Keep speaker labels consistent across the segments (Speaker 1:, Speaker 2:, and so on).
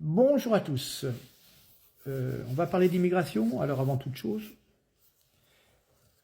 Speaker 1: Bonjour à tous. On va parler d'immigration. Alors avant toute chose,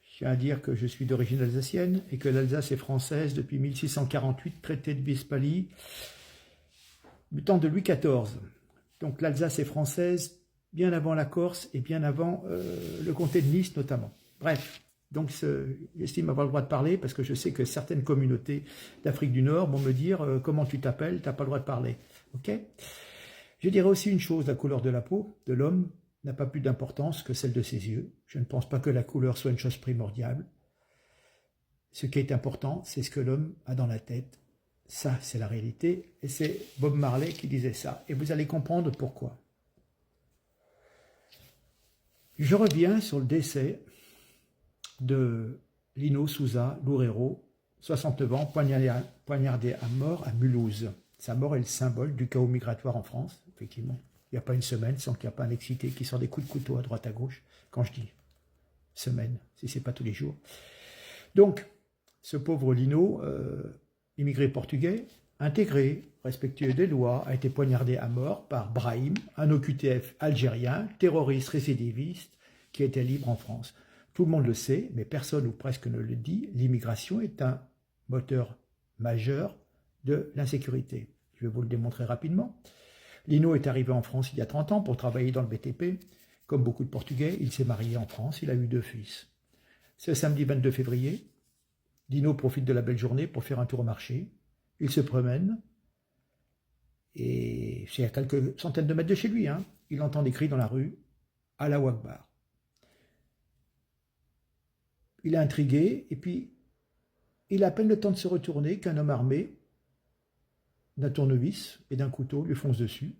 Speaker 1: je tiens à dire que je suis d'origine alsacienne et que l'Alsace est française depuis 1648, traité de Westphalie, du temps de Louis XIV. Donc l'Alsace est française bien avant la Corse et bien avant le comté de Nice notamment. Bref, donc j'estime avoir le droit de parler parce que je sais que certaines communautés d'Afrique du Nord vont me dire comment tu t'appelles, tu n'as pas le droit de parler. Ok ? Je dirais aussi une chose, la couleur de la peau de l'homme n'a pas plus d'importance que celle de ses yeux. Je ne pense pas que la couleur soit une chose primordiale. Ce qui est important, c'est ce que l'homme a dans la tête. Ça, c'est la réalité. Et c'est Bob Marley qui disait ça. Et vous allez comprendre pourquoi. Je reviens sur le décès de Lino Souza Loureiro, 69 ans, poignardé à mort à Mulhouse. Sa mort est le symbole du chaos migratoire en France, effectivement. Il n'y a pas une semaine sans qu'il n'y a pas un excité qui sort des coups de couteau à droite à gauche. Quand je dis semaine, si ce n'est pas tous les jours. Donc, ce pauvre Lino, immigré portugais, intégré, respectueux des lois, a été poignardé à mort par Brahim, un OQTF algérien, terroriste récidiviste, qui était libre en France. Tout le monde le sait, mais personne ou presque ne le dit, l'immigration est un moteur majeur de l'insécurité. Je vais vous le démontrer rapidement. Lino est arrivé en France il y a 30 ans pour travailler dans le BTP. Comme beaucoup de Portugais, il s'est marié en France, il a eu 2 fils. Ce samedi 22 février, Lino profite de la belle journée pour faire un tour au marché. Il se promène, et c'est à quelques centaines de mètres de chez lui. Il entend des cris dans la rue, « Allahu Akbar ». Il est intrigué, et puis il a à peine le temps de se retourner qu'un homme armé d'un tournevis et d'un couteau lui fonce dessus.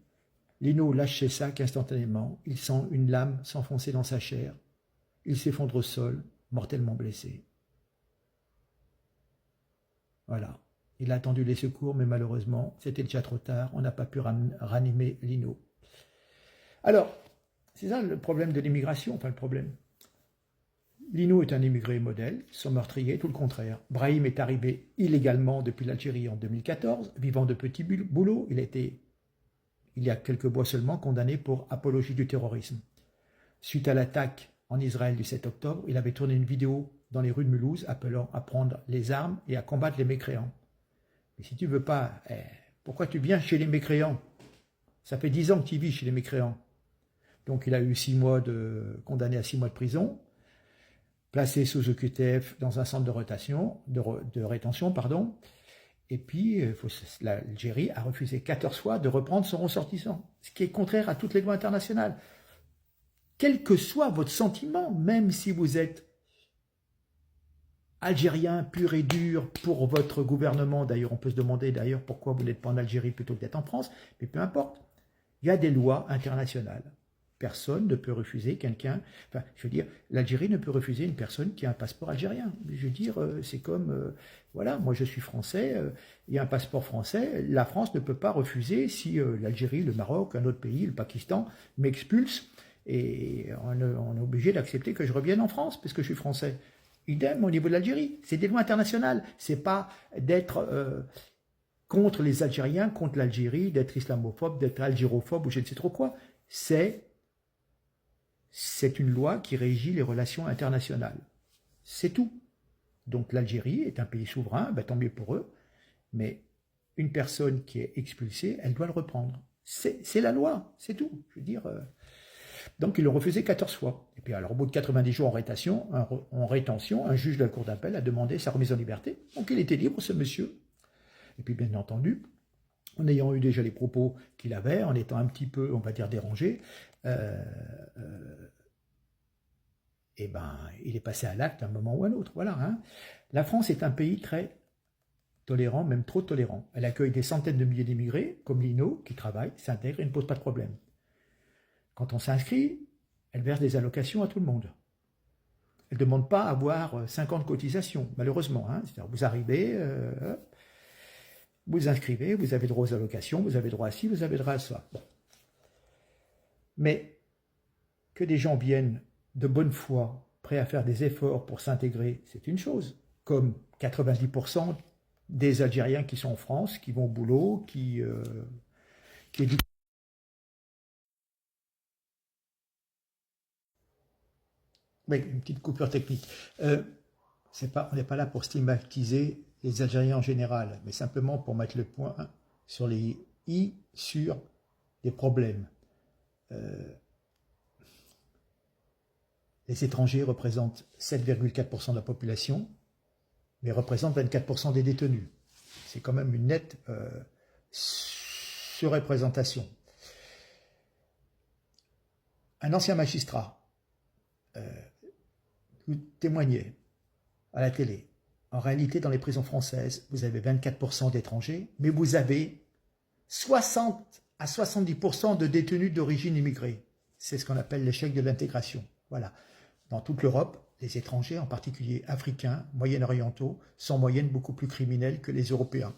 Speaker 1: Lino lâche ses sacs instantanément. Il sent une lame s'enfoncer dans sa chair. Il s'effondre au sol, mortellement blessé. Voilà. Il a attendu les secours, mais malheureusement, c'était déjà trop tard. On n'a pas pu ranimer Lino. Alors, c'est ça le problème de l'immigration, enfin le problème. Lino est un immigré modèle, son meurtrier, tout le contraire. Brahim est arrivé illégalement depuis l'Algérie en 2014, vivant de petits boulots. Il a été, il y a quelques mois seulement, condamné pour apologie du terrorisme. Suite à l'attaque en Israël du 7 octobre, il avait tourné une vidéo dans les rues de Mulhouse appelant à prendre les armes et à combattre les mécréants. Mais si tu ne veux pas, pourquoi tu viens chez les mécréants? Ça fait 10 ans que tu vis chez les mécréants. Donc il a eu 6 mois condamné à 6 mois de prison, placé sous OQTF dans un centre de rétention, et puis l'Algérie a refusé 14 fois de reprendre son ressortissant, ce qui est contraire à toutes les lois internationales. Quel que soit votre sentiment, même si vous êtes algérien pur et dur pour votre gouvernement, d'ailleurs on peut se demander pourquoi vous n'êtes pas en Algérie plutôt que d'être en France, mais peu importe, il y a des lois internationales. Personne ne peut refuser quelqu'un, enfin, je veux dire, l'Algérie ne peut refuser une personne qui a un passeport algérien. Je veux dire, c'est comme, voilà, moi je suis français, il y a un passeport français, la France ne peut pas refuser si l'Algérie, le Maroc, un autre pays, le Pakistan, m'expulse, et on est obligé d'accepter que je revienne en France, parce que je suis français. Idem au niveau de l'Algérie, c'est des lois internationales, c'est pas d'être contre les Algériens, contre l'Algérie, d'être islamophobe, d'être algérophobe ou je ne sais trop quoi, c'est une loi qui régit les relations internationales. C'est tout. Donc l'Algérie est un pays souverain, tant mieux pour eux, mais une personne qui est expulsée, elle doit le reprendre. C'est la loi, c'est tout. Je veux dire, donc ils l'ont refusé 14 fois. Et puis alors au bout de 90 jours en rétention, un juge de la cour d'appel a demandé sa remise en liberté. Donc il était libre, ce monsieur. Et puis bien entendu, en ayant eu déjà les propos qu'il avait, en étant un petit peu, on va dire, dérangé, il est passé à l'acte à un moment ou à un autre. Voilà. La France est un pays très tolérant, même trop tolérant. Elle accueille des centaines de milliers d'immigrés, comme Lino, qui travaillent, s'intègrent et ne posent pas de problème. Quand on s'inscrit, elle verse des allocations à tout le monde. Elle ne demande pas à avoir 50 cotisations, malheureusement. C'est-à-dire, vous arrivez, vous inscrivez, vous avez droit aux allocations, vous avez droit à ci, vous avez droit à ça. Bon. Mais que des gens viennent de bonne foi, prêts à faire des efforts pour s'intégrer, c'est une chose. Comme 90% des Algériens qui sont en France, qui vont au boulot, qui éduquent Oui, une petite coupure technique. On n'est pas là pour stigmatiser les Algériens en général, mais simplement pour mettre le point sur les i sur des problèmes. Les étrangers représentent 7,4% de la population, mais représentent 24% des détenus. C'est quand même une nette surreprésentation. Un ancien magistrat vous témoignait à la télé. En réalité, dans les prisons françaises, vous avez 24% d'étrangers, mais vous avez 60 à 70% de détenus d'origine immigrée. C'est ce qu'on appelle l'échec de l'intégration. Voilà. Dans toute l'Europe, les étrangers, en particulier africains, moyen-orientaux, sont en moyenne beaucoup plus criminels que les Européens.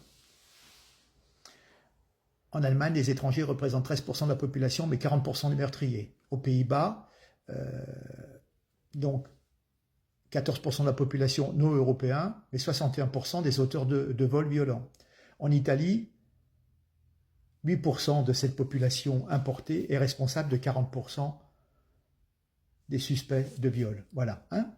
Speaker 1: En Allemagne, les étrangers représentent 13% de la population, mais 40% des meurtriers. Aux Pays-Bas, donc 14% de la population non européen, mais 61% des auteurs de vols violents. En Italie, 8% de cette population importée est responsable de 40% des suspects de viol. Voilà. Hein?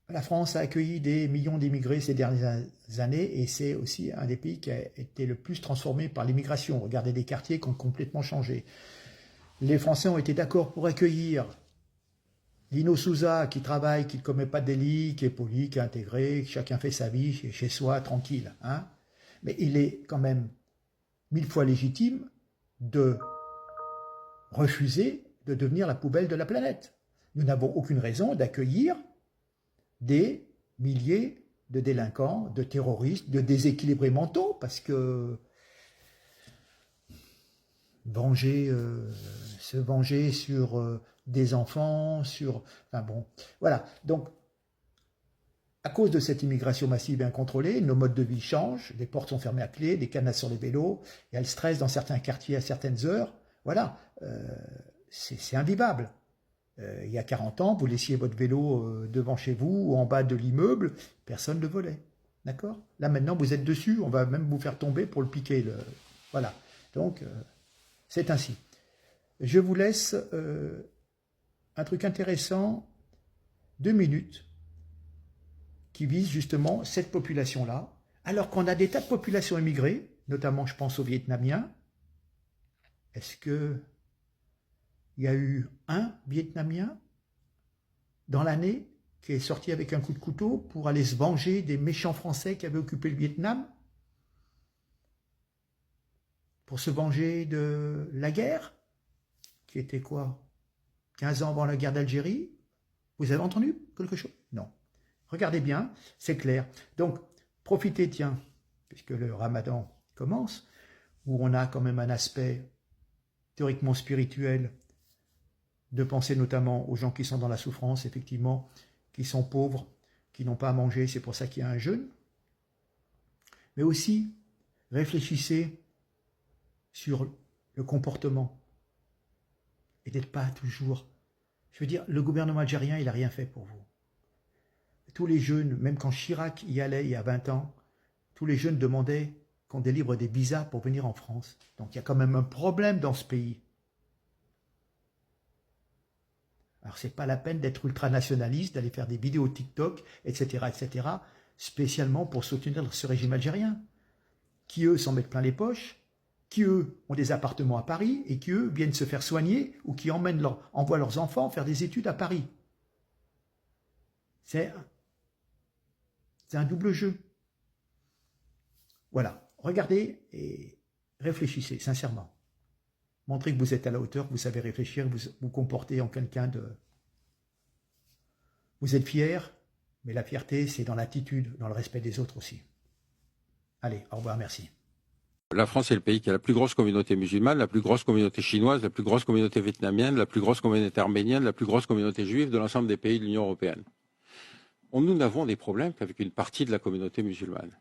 Speaker 1: La France a accueilli des millions d'immigrés ces dernières années et c'est aussi un des pays qui a été le plus transformé par l'immigration. Regardez les quartiers qui ont complètement changé. Les Français ont été d'accord pour accueillir Lino Souza qui travaille, qui ne commet pas de délit, qui est poli, qui est intégré, chacun fait sa vie chez soi, tranquille. Hein? Mais il est quand même 1000 fois légitime de refuser de devenir la poubelle de la planète. Nous n'avons aucune raison d'accueillir des milliers de délinquants, de terroristes, de déséquilibrés mentaux, parce que se venger sur des enfants, enfin bon, voilà. Donc, à cause de cette immigration massive et incontrôlée, nos modes de vie changent, les portes sont fermées à clé, des cadenas sur les vélos, il y a le stress dans certains quartiers à certaines heures, voilà, c'est invivable. Il y a 40 ans, vous laissiez votre vélo devant chez vous ou en bas de l'immeuble, personne ne le volait. D'accord? Là maintenant, vous êtes dessus, on va même vous faire tomber pour le piquer. Voilà. Donc, c'est ainsi. Je vous laisse un truc intéressant, 2 minutes, qui vise justement cette population-là, alors qu'on a des tas de populations immigrées, notamment je pense aux Vietnamiens. Est-ce que il y a eu un Vietnamien dans l'année qui est sorti avec un coup de couteau pour aller se venger des méchants Français qui avaient occupé le Vietnam? Pour se venger de la guerre, qui était quoi? 15 ans avant la guerre d'Algérie? Vous avez entendu quelque chose? Non. Regardez bien, c'est clair. Donc, profitez, tiens, puisque le Ramadan commence, où on a quand même un aspect théoriquement spirituel, de penser notamment aux gens qui sont dans la souffrance, effectivement, qui sont pauvres, qui n'ont pas à manger, c'est pour ça qu'il y a un jeûne. Mais aussi, réfléchissez sur le comportement et d'être pas toujours... Je veux dire, le gouvernement algérien, il n'a rien fait pour vous. Tous les jeunes, même quand Chirac y allait il y a 20 ans, tous les jeunes demandaient qu'on délivre des visas pour venir en France. Donc il y a quand même un problème dans ce pays. Alors, ce n'est pas la peine d'être ultranationaliste, d'aller faire des vidéos TikTok, etc., spécialement pour soutenir ce régime algérien, qui, eux, s'en mettent plein les poches, qui, eux, ont des appartements à Paris, et qui, eux, viennent se faire soigner, ou qui envoient leurs enfants faire des études à Paris. C'est un double jeu. Voilà. Regardez et réfléchissez, sincèrement. Montrez que vous êtes à la hauteur, que vous savez réfléchir, vous vous comportez en quelqu'un de... Vous êtes fier, mais la fierté, c'est dans l'attitude, dans le respect des autres aussi. Allez, au revoir, merci.
Speaker 2: La France est le pays qui a la plus grosse communauté musulmane, la plus grosse communauté chinoise, la plus grosse communauté vietnamienne, la plus grosse communauté arménienne, la plus grosse communauté juive de l'ensemble des pays de l'Union européenne. Nous n'avons des problèmes qu'avec une partie de la communauté musulmane.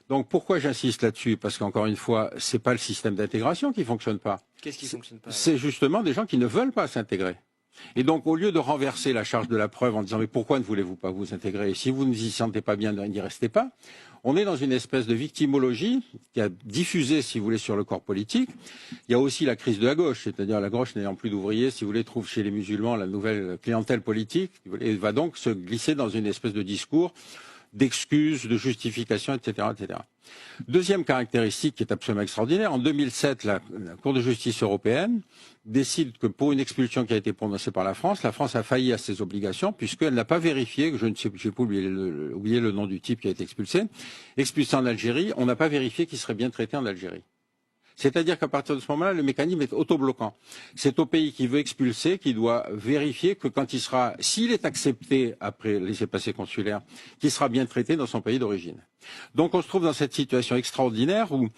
Speaker 2: Donc pourquoi j'insiste là-dessus? Parce qu'encore une fois, c'est pas le système d'intégration qui fonctionne pas.
Speaker 3: Qu'est-ce qui fonctionne pas?
Speaker 2: C'est justement des gens qui ne veulent pas s'intégrer. Et donc, au lieu de renverser la charge de la preuve en disant mais pourquoi ne voulez-vous pas vous intégrer? Si vous ne vous y sentez pas bien, n'y restez pas. On est dans une espèce de victimologie qui a diffusé, si vous voulez, sur le corps politique. Il y a aussi la crise de la gauche, c'est-à-dire la gauche n'ayant plus d'ouvriers, si vous voulez, trouve chez les musulmans la nouvelle clientèle politique et va donc se glisser dans une espèce de discours d'excuses, de justifications, etc., etc. Deuxième caractéristique qui est absolument extraordinaire, en 2007, la Cour de justice européenne décide que pour une expulsion qui a été prononcée par la France a failli à ses obligations puisqu'elle n'a pas vérifié, que je ne sais, j'ai pas oublié le nom du type qui a été expulsé en Algérie, on n'a pas vérifié qu'il serait bien traité en Algérie. C'est-à-dire qu'à partir de ce moment-là, le mécanisme est autobloquant. C'est au pays qui veut expulser qui doit vérifier que quand s'il est accepté après laissez-passer consulaire, qu'il sera bien traité dans son pays d'origine. Donc on se trouve dans cette situation extraordinaire où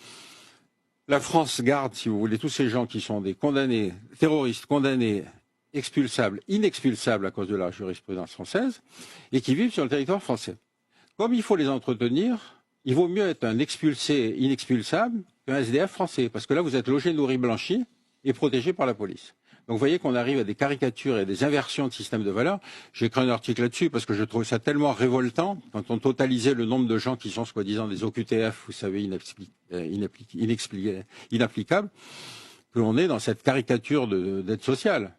Speaker 2: la France garde, si vous voulez, tous ces gens qui sont des condamnés, terroristes, condamnés, expulsables, inexpulsables à cause de la jurisprudence française, et qui vivent sur le territoire français. Comme il faut les entretenir, il vaut mieux être un expulsé inexpulsable qu'un SDF français, parce que là, vous êtes logé, nourri, blanchi et protégé par la police. Donc vous voyez qu'on arrive à des caricatures et des inversions de système de valeurs. J'ai écrit un article là-dessus parce que je trouve ça tellement révoltant quand on totalisait le nombre de gens qui sont soi-disant des OQTF, vous savez, inapplicables, que l'on est dans cette caricature d'aide sociale.